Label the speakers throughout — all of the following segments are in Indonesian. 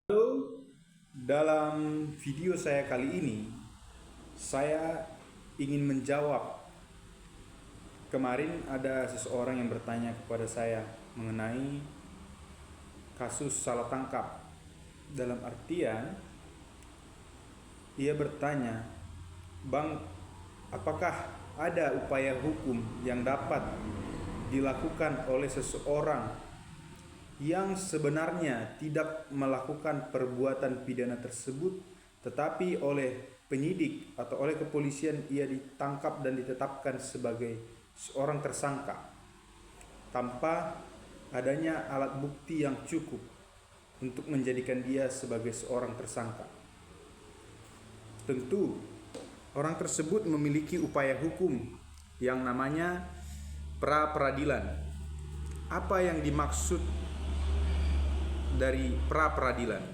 Speaker 1: Halo, dalam video saya kali ini, saya ingin menjawab. Kemarin ada seseorang yang bertanya kepada saya mengenai kasus salah tangkap. Dalam artian, ia bertanya, "Bang, apakah ada upaya hukum yang dapat dilakukan oleh seseorang yang sebenarnya tidak melakukan perbuatan pidana tersebut, tetapi oleh penyidik atau oleh kepolisian ia ditangkap dan ditetapkan sebagai seorang tersangka tanpa adanya alat bukti yang cukup untuk menjadikan dia sebagai seorang tersangka?" Tentu orang tersebut memiliki upaya hukum yang namanya pra-peradilan. Apa yang dimaksud dari pra-peradilan?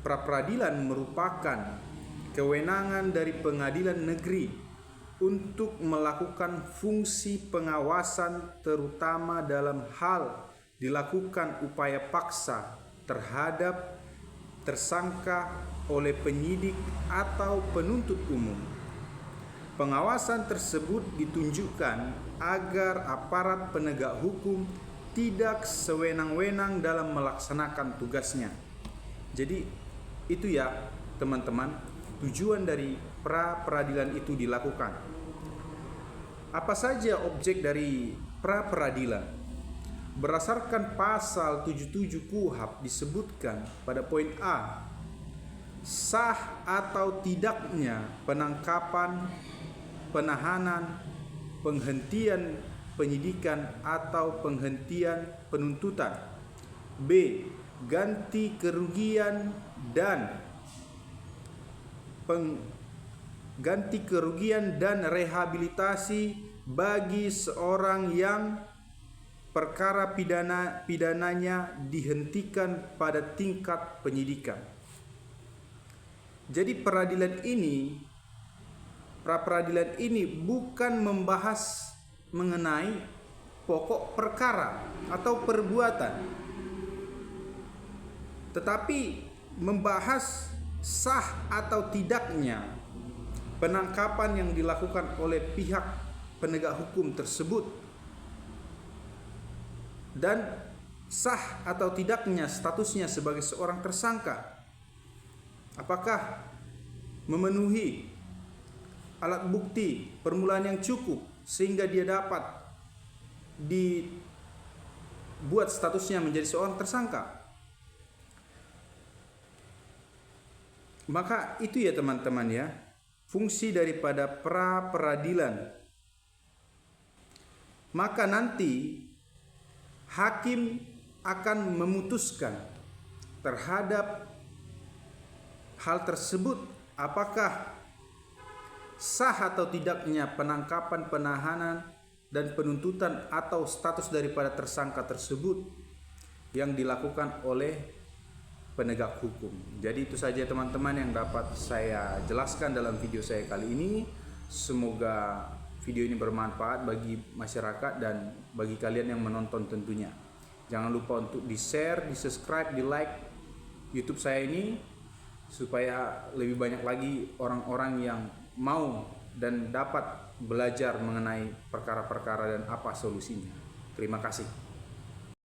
Speaker 1: Pra-peradilan merupakan kewenangan dari pengadilan negeri untuk melakukan fungsi pengawasan, terutama dalam hal dilakukan upaya paksa terhadap tersangka oleh penyidik atau penuntut umum. Pengawasan tersebut ditunjukkan agar aparat penegak hukum tidak sewenang-wenang dalam melaksanakan tugasnya. Jadi itu ya teman-teman, tujuan dari pra-peradilan itu dilakukan. Apa saja objek dari pra-peradilan? Berdasarkan pasal 77 KUHP disebutkan pada poin A, sah atau tidaknya penangkapan, penahanan, penghentian penyidikan atau penghentian penuntutan. B. Ganti kerugian dan rehabilitasi bagi seorang yang perkara pidananya dihentikan pada tingkat penyidikan. Jadi pra-peradilan ini bukan membahas mengenai pokok perkara atau perbuatan, tetapi membahas sah atau tidaknya penangkapan yang dilakukan oleh pihak penegak hukum tersebut, dan sah atau tidaknya statusnya sebagai seorang tersangka. Apakah memenuhi alat bukti permulaan yang cukup sehingga dia dapat dibuat statusnya menjadi seorang tersangka? Maka itu ya teman-teman ya, fungsi daripada pra-peradilan. Maka nanti hakim akan memutuskan terhadap hal tersebut, apakah sah atau tidaknya penangkapan, penahanan, dan penuntutan atau status daripada tersangka tersebut yang dilakukan oleh penegak hukum. Jadi itu saja teman-teman yang dapat saya jelaskan dalam video saya kali ini. Semoga video ini bermanfaat bagi masyarakat dan bagi kalian yang menonton tentunya. Jangan lupa untuk di-share, di-subscribe, di-like YouTube saya ini supaya lebih banyak lagi orang-orang yang mau dan dapat belajar mengenai perkara-perkara dan apa solusinya. Terima kasih.